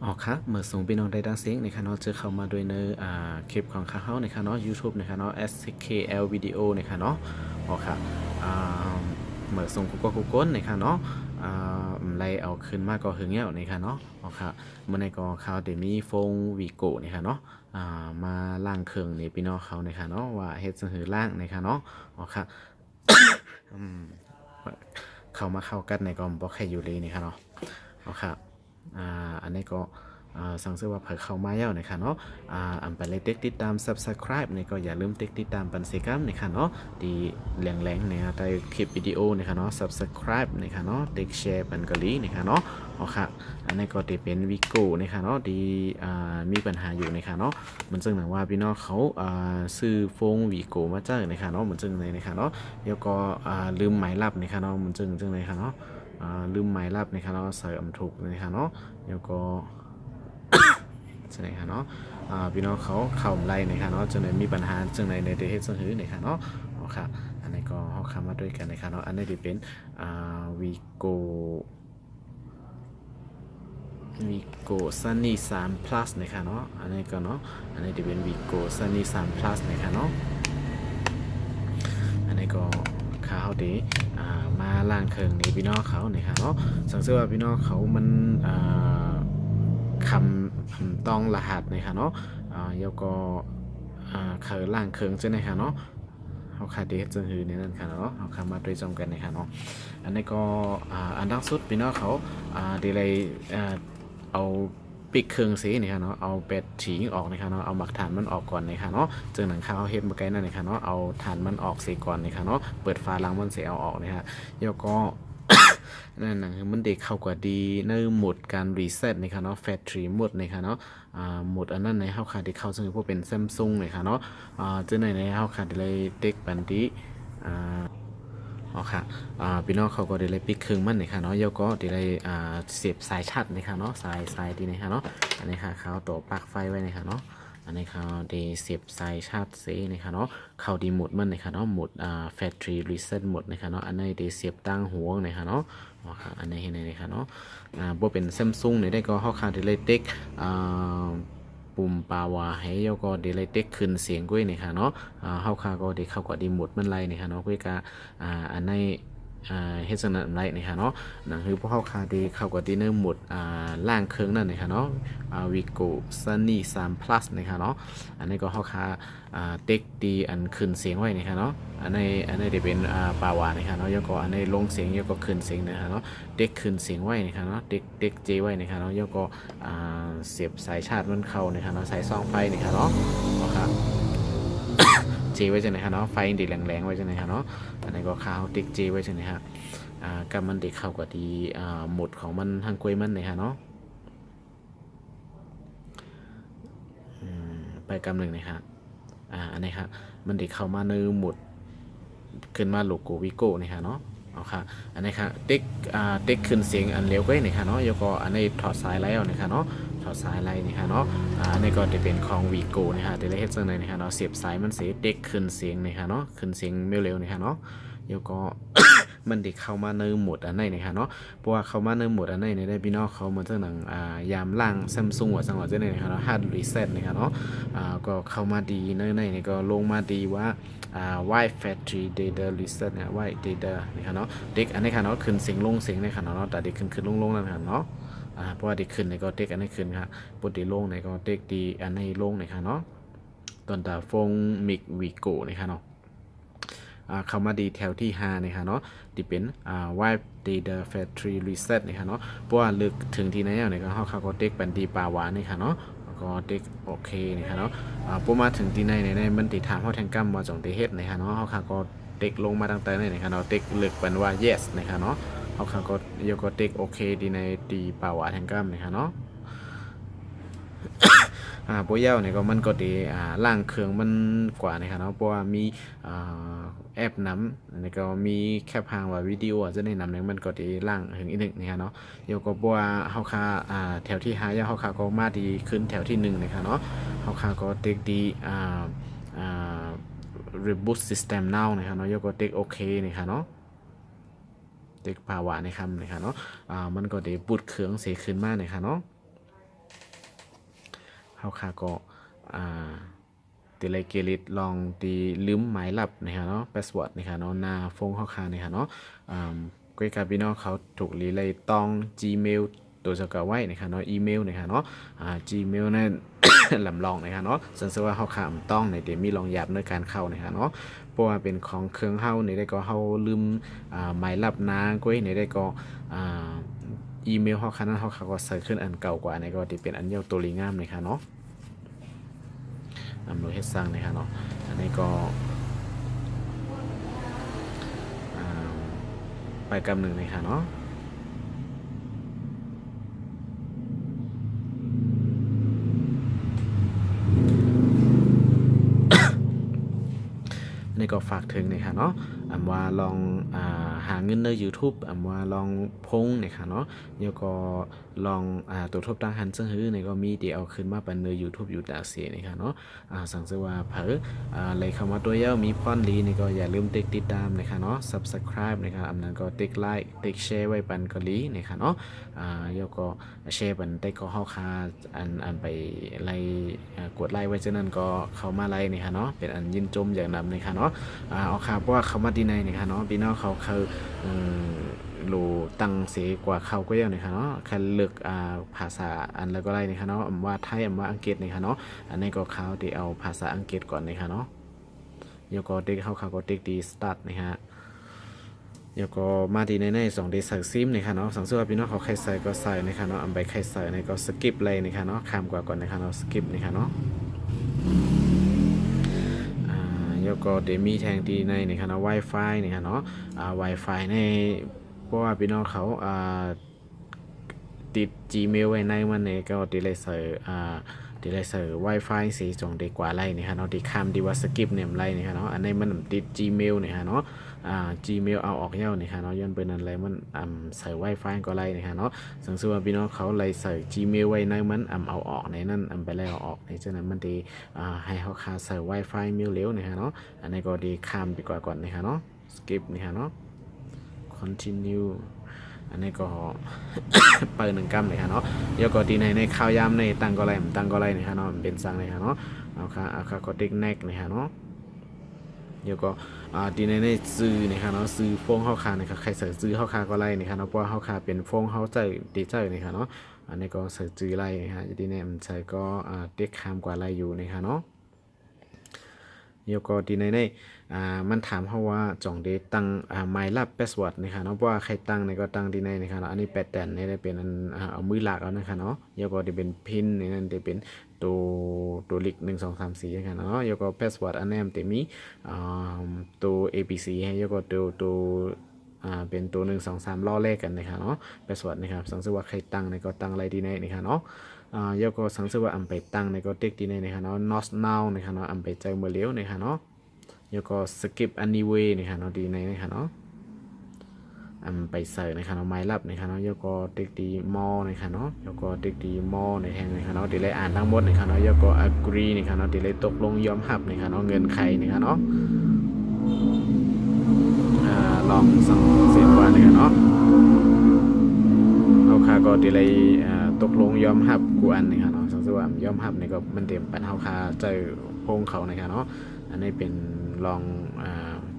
อ๋อครับเมื่อส่งพี่น้องได้ดังเสียงในคะเนาะจะเข้ามาด้วยในคลิปของข้าเฮาในคะเนาะ YouTube ในคะเนาะ SKL Video ในคะเนาะอ๋อครับอ่าเมื่อส่งกูก้นในคะเนาะไล่เอาขึ้นมาก็หึงเงี้ยวในคะเนาะอ๋อครับเมื่อในก็เขาเดี๋ยวมีฟงวีโก้ในคะเนาะมาล่างเครื่องในพี่น้องเขาในคะเนาะว่าเฮ็ดจังหือล่างในคะเนาะอ๋อครับอืมเข้ามาเข้ากันในก็บ่แค่อยู่เลยนี่ค่ะเนาะอ๋อครับอันนี้ก็สั่งซื้อว่าเผยเข้ามาแล้วนะคะเนาะอันไปเลยติดตาม Subscribe นี่ก็อย่าลืมติดตามปันสิกรรมนะคะเนาะดีแรงๆเนี่ยใต้คลิปวิดีโอนะคะเนาะ Subscribe นะคะเนาะติ๊กแชร์ปันกะลีนะคะเนาะอ๋อค่ะอันนี้ก็จะเป็นวิโก้นะคะเนาะดีมีปัญหาอยู่นะคะเนาะมันซึ่งหนังว่าพี่น้องเขาซื้อฟงวิโก้มาเจอนะคะเนาะมันซึ่งในนะคะเนาะแล้วก็ลืมหมายลับนะคะเนาะมันซึ่งในค่ะเนาะลืมหมายลับนะคะเนาะใส่อำถูกนะคะเนาะแล้วก็ใช่ไหมคะเนาะพี่น้องเขาเข้าไล่นะคะเนาะจึงในมีปัญหาจึงในเดเฮ็ดซึ่งหือนะคะเนาะโอเคอันนี้ก็เขาเข้ามาด้วยกันนะคะเนาะอันนี้จะเป็นวีโก้ซันนี่3 plus นะคะเนาะอันนี้ก็เนาะอันนี้จะเป็นวีโก้ซันนี่3 plus นะคะเนาะอันนี้ก็เขาดีมาล่างเครื่องนี้พี่น้องเขาเนี่ยค่ะเนาะสังเกตว่าพี่น้องเขามันคำต้องรหัสนะคะเนาะแล้วก็เขาล่างเครื่องใช่ไหมคะเนาะเขาขาดเดชจึงหือในนั้นค่ะเนาะเขาคำมาด้วยจอมกันนะคะเนาะอันนี้ก็อันดังสุดพี่น้องเขาเดลัยเอาปิดเครื่องสีนี่ค่ะเนาะเอาเป็ดฉีงออกนะคะเนาะเอาหมักฐานมันออกก่อนนะคะเนาะจึงหนังข้าวเฮ็ดมาไกลนั่นนะคะเนาะเอาฐานมันออกสีก่อนนะคะเนาะเปิดฝาลังมันเสียเอาออกนะคะแล้วก็ นั่นนะคือมันเด็กเข้ากว่าดีในโหมดการรีเซ็ตนะคะเนาะแฟตทรีโหมดนะคะเนาะโหมดอันนั้นในเฮาขาดที่เข้าซึ่งพวกเป็นซัมซุงนะคะเนาะจึงในเฮาขาดเลยเด็กปันดีอ่าอ๋อค่ะพี่น้องเขาก็ได้เลยปิดเครื่องมันนะคะเนาะแล้วก็ได้เลยเสียบสายชาร์จนะคะเนาะสายดีนะคะเนาะอันนี้ค่ะเขาตัวปลั๊กไฟไว้นะคะเนาะอันนี้เขาได้เสียบสายชาร์จเสีนะคะเนาะเขาดีโหมดมันนะคะเนาะโหมดแฟตทรีรีเซ็ตโหมดนะคะเนาะอันนี้ได้เสียบตั้งหัวนะคะเนาะอ๋อค่ะอันนี้เห็นไหมคะเนาะบ่เป็นซัมซุงเนี่ยได้ก็เขาขาดได้เลยเต็กปุ่มปาวาให้ยก็ได้เลยเต็กขึ้นเสียงก้วยนะคะเนาะเขาขาก็ได้เข้ากับดีโหมดมันไรนะคะเนาะก้วยกะอันนี้เฮ็ดสนับไรนะคะเนาะนั่นคือพวกเขาคาดีเข้ากับดีเนอร์หมดล่างเครื่องนั่นนะคะเนาะวิโก้ซันนี่3 plus นะคะเนาะอันนี้ก็เขาคาเต็กดีอันขึ้นเสียงไว้นะคะเนาะอันนี้จะเป็นปาวานะคะเนาะแล้วก็อันนี้ลงเสียงแล้วก็ขึ้นเสียงนะคะเนาะเต็กขึ้นเสียงไว้นะคะเนาะเต็กเจไว้นะคะเนาะแล้วก็เสียบสายชาร์จมันเข้านะคะเนาะสายซองไฟนะคะเนาะนะครับ เจไว้จังไหนคะเนาะไฟดีแรงๆไว้จังไหนคะเนาะอันนี้ก็ข้าวติ๊กเจไว้จังไหนฮะกับมันเด็กเข้ากับดีหมุดของมันทางกล้วยมันเลยฮะเนาะไปกำหนึ่งนะครับอันนี้ครับมันเด็กเข้ามาในหมุดขึ้นมาโลโก้วิโก้นี่ฮะเนาะเอาค่ะอันนี้ครับติ๊กขึ้นเสียงอันเร็วกว่านี่ค่ะเนาะแล้วก็อันนี้ถอดสายไล่ออกนี่ค่ะเนาะถอดสายไล่นี่ค่ะเนาะอันนี้ก็จะเป็นของวีโก้นี่ค่ะแต่ละเฮ็ดจังไดนี่ค่ะเนาะเสียบสายมันเสียเด็กขึ้นเสียงนี่ค่ะเนาะขึ้นเสียงเร็วๆนี่ค่ะเนาะแล้วก็ มันเด็กเข้ามาในโหมดอันไหนนะคะเนาะเพราะว่าเข้ามาในโหมดอันไหนในได้พี่น้องเขาเหมือนเจ้าหนังยามล่างซัมซุงว่าสังหวะเจ้าไหนนะคะเนาะฮาร์ดรีเซ็ตนะคะเนาะก็เข้ามาดีในนี่ก็ลงมาดีว่าwhite factory data reset เนี่ย white data นะคะเนาะเด็กอันนี้ค่ะเนาะขึ้นเสียงลงเสียงในค่ะเนาะแต่เด็กขึ้นลงนั่นค่ะเนาะเพราะว่าเด็กขึ้นในก็เด็กอันนี้ขึ้นค่ะปกติลงในก็เด็กดีอันนี้ลงนะคะเนาะตอนตาฟงมิกวิโก้นะคะเนาะเข้ามาดีแถวที่5นะคะเนาะที่เป็นwipe data factory reset นะคะเนาะเพราะว่าลึกถึงที่ไหนเนี่ยก็เขาก็เด็กเป็นดีปาวานี่ค่ะเนาะก็เด็กโอเคนะคะเนาะพอมาถึงที่ไหนเนี่ยมันติดถามเขาแทงกัมว่าจงเตเฮ็ดนะคะเนาะเขาก็เด็กลงมาตั้งแต่ไหนนะคะเนาะเด็กลึกเป็นว่า yes นะคะเนาะเขาก็ยกเด็กโอเคดีในดีปาวาแทงกัมนะคะเนาะโปรเย่าเนี่ยก็มันก็ดีล่างเครื่องมันกว่านะครับเนาะเพราะว่ามีแอปน้ำนี่ก็มีแคปหางว่าวิดีโอจะได้นำเนี่ยมันก็ดีล่างถึงอีกหนึ่งนะครับเนาะเดี๋ยวก็บอกว่าเฮาคาแถวที่5ยาเฮาคาก็มาดีขึ้นแถวที่1นะครับเนาะเฮาคาก็เต็กดีอ่า reboot system now นะครับเนาะยก็เต็กโอเคนะครับเนาะเต็กภาวะนะครับเนาะมันก็ได้บูตเครื่องเสียขึ้นมานะครับเนาะ าคาก็อ่าตีไลเกลิดลองตีลืมหมายลับนะครับเนาะพาสเวิร์ดนะครับเนาะหน้าฟงคานะครับเนาะก้อยกาพี่น้องเขาถูกรีเลยต้อง Gmail ตัวสกาไว้นะครับเนาะอีเมลนะครับเนาะGmail นั่น ลำลองนะครับเนาะสันสว่าเขาขามต้องในเดี๋ยวมีลองหยาบในการเข้านะครับเนาะเพราะว่าเป็นของเครื่องเฮาในได้ก็เฮาลืมหมายลับนาก้อยในได้ก็อีเมลเฮาคันนั้นเฮาก็ใส่ขึ้นอันเก่ากว่าในก็ที่เป็นอันเยาวตัวลีงามนะครับเนาะนำโดยเฮ็ดสร้างนะครับเนาะอันนี้ก็ไปกำหนึ่งนะครับเนาะนี่ก็ฝากถึงนะครับเนาะว่าลองหาเงินใน YouTube ว่าลองพงนะครับเนาะเดี๋ยวก็ลองตัวทบตั้งหันซึ่งฮื้อนี่ก็มีที่เอาขึ้นมาเป็นใน YouTube อยู่ดาเสียนะครับเนาะสั่งซื้อว่าเผอเลยคำว่าตัวเย้ามีพอนลีนี่ก็อย่าลืมติ๊กติดตามนะครับเนาะ Subscribe นะครับอันนั้นก็ติ๊กไลค์ติ๊กแชร์ไว้ปันก็ลีนะครับเนาะเดี๋ยวก็แชร์ปันได้ก็เข้าคาอันไปไล่กดไลค์ไว้ฉะนั้นก็เข้ามาไล่นะครับเนาะเป็นอันยินจมอย่างนำนะครับเนาะเอาค่ะเพราะว่าเขามาดีในนะครับเนาะพี่น้องเขาคือรู้ตังเสียกว่าเขาก็ยังนะครับเนาะแค่เลือกภาษาอันแล้วก็ไล่นะครับเนาะว่าไทยว่าอังกฤษนะครับเนาะอันนี้ก็เขาที่เอาภาษาอังกฤษก่อนนะครับเนาะเดี๋ยวก็เด็กเขาก็เด็กดีสตาร์ทนะฮะเดี๋ยวก็มาดีใน2ดีใส่ซิมนะครับเนาะสังเกตว่าพี่น้องเขาใครใส่ก็ใส่นะครับเนาะอันใบใครใส่ในก็สกิปเลยนะครับเนาะข้ามกว่าก่อนนะครับเนาะสกิปนะครับเนาะแล้วก็เดมีแทงดีในนะครับเนาะ Wi-Fi นะครับเนาะWi-Fi ในเพราะว่าพี่น้องเขาติด Gmail ไว้ในมันเนี่ยก็ดีเลยใส่Wi-Fi สีจงดีกว่าไล่นะครับเนาะดีคำดีว่าสกิปเนี่ยไล่นะครับเนาะอันนี้มันติด Gmail นะครับเนาะGmail เอาออกเย้านะครับเนาะย้อนเป็นอะไรมันใส่ Wi-Fi ก็ไล่นะครับเนาะสังเกตว่าพี่น้องเขาไล่ใส่ Gmail ไว้ในมันเอาออกในนั้นไปแล้วเอาออกในฉะนั้นมันดีให้เขาคาใส่ Wi-Fi มิวเร็วนะครับเนาะอันนี้ก็ดีข้ามดีกว่าก่อนนะครับเนาะ skip นะครับเนาะ continue อันนี้ก็เปิด1 กรัมเลยครับเนาะเดี๋ยวก็ดีในข้าวยำในตั้งก็ไรนะครับเนาะเป็นสั่งเลยครับเนาะเอาค่ะก็ติ๊กแนกนะครับเนาะเดี๋ยวก็ดีในซื้อนะครับเนาะซื้อฟงเข้าคานะครับใครใส่ซื้อเข้าคาก็ไรนะครับเนาะเพราะว่าเข้าคาเป็นฟงเข้าใจดีใจนะครับเนาะอันนี้ก็ใส่ซื้อไรนะฮะดีในมันใส่ก็ติ๊กคำกว่าไรอยู่นะครับเนาะเดี๋ยวก็ดีในมันถามเขาว่าจ่องเดตั้งไมล์ลับพาสเวิร์ดนะครับเนาะเพราะว่าใครตั้งในก็ตั้งดีในนะครับเนาะอันนี้แปดแตนนี่ได้เป็นเอามือหลักเอานะครับเนาะเดี๋ยวก็จะเป็นพินนี่นั่นจะเป็นตัวลิก1 2 3 4นะครับเนาะเดี๋ยวก็พาสเวิร์ดอันนี้มันจะมีตัว ABC ให้เดี๋ยวก็ตัวเป็นตัว1 2 3ล้อเลขกันนะครับเนาะพาสเวิร์ดนะครับสังเกตว่าใครตั้งในก็ตั้งอะไรดีในนะครับเนาะเดี๋ยวก็สังเกตว่าไปตั้งในก็ติ๊กดีในนะครับเนาะ not now นะครับเนาะไปเจอเมื่อเลี้ยวนะครับเนาะแล้วก็ skip anyway นะครับเนาะดีในนะครับเนาะไปใส่นะครับเนาะไม้ลับนะครับเนาะแล้วก็ติ๊กดีมอนะครับเนาะแล้วก็ติ๊กดีมอในแทงนะครับเนาะดีเลยอ่านทั้งหมดนะครับเนาะแล้วก็ agree นะครับเนาะดีเลยตกลงยอมรับนะครับเนาะเงินใครนะครับเนาะลองสั่งเสียงว่านะครับเนาะเอาค่าก็ดีเลยตกลงยอมรับกูอันนะครับเนาะสังเกตว่ายอมรับนี่ก็มันเต็มปันเฮาค่าเจอพงเขานะครับเนาะอันนี้เป็นลอง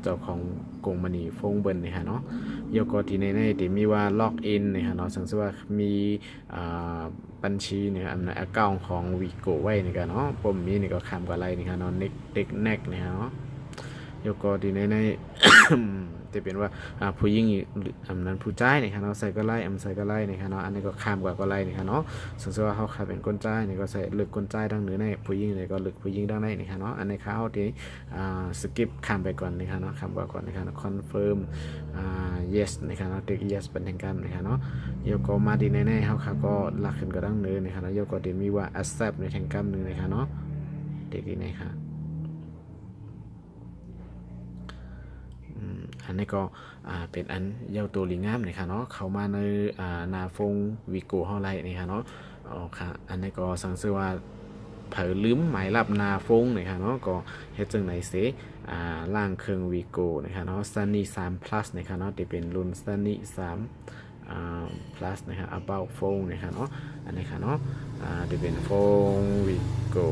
เจ้าของกงมณีฟงเบิร์นนะฮะเนาะยกที่ในที่มีว่าล็อกอินนะฮะเนาะสังเกตว่ามีบัญชีเนี่ยอันแอคเคาท์ของวิโกไว้นี่กันเนาะผมมีนี่ก็คำกับอะไรนี่ฮะเนาะเด็กแนกนะฮะเนาะยกที่ในจะเป็นว่าผู้หญิงนั้นผู้จ่ายนะครับเนาะใส่ก็ไล่ใส่ก็ไล่นะครับเนาะอันนี้ก็ข้ามกว่าก็ไล่นะครับเนาะสมมติว่าเขาขายเป็นก้นจ่ายนี่ก็ใส่เลือกก้นจ่ายดังเหนือในผู้หญิงนี่ก็เลือกผู้หญิงดังในนะครับเนาะอันนี้เขาที่สกิปข้ามไปก่อนนะครับเนาะข้ามกว่าก่อนนะครับคอนเฟิร์มyes นะครับเนาะติ๊ก yes เป็นทางการนะครับเนาะโยกมาดีแน่ๆเขาก็หลักขึ้นก็ดังเหนือนะครับเนาะโยกดีมีว่า accept ในทางการหนึ่งนะครับเนาะติ๊กดีนะครับอันนี้ก็เป็นอันเย้าตัวลิงามนะครับเนาะเข้ามาในนาฟงวิโก้เฮาไลนะครับเนาะค่ะอันนี้ก็สังเกตว่าเผยลืมหมายลับนาฟงนะครับเนาะก็เฮ็ดจังไหนเสล่างเครื่องวิโก้นะครับเนาะ Sunny 3 plus นะครับเนาะที่เป็นรุ่น Sunny 3 plus นะครับ about phone นะครับเนาะอันนี้ค่ะเนาะ จะเป็นโฟงวิโก้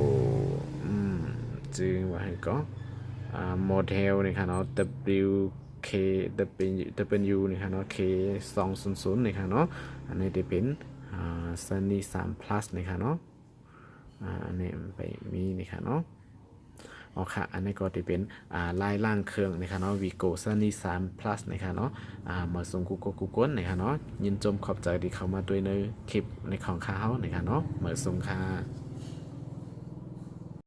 จึงว่าให้ก็โมเดลนะครับเนาะ WK W นะครับเนาะ K 200นะครับเนาะอันนี้จะเป็นSunny 3 Plus นะครับเนาะอันนี้ไปมีนะครับเนาะอ๋อค่ะอันนี้ก็จะเป็นลายล่างเครื่องนะครับเนาะ Vigo Sunny 3 Plus นะครับเนาะมาส่งกูกลนะครับเนาะยินจมขอบใจที่เข้ามาด้วยในคลิปในของข้าเฮานะครับเนาะเหมือนส่งค่ะ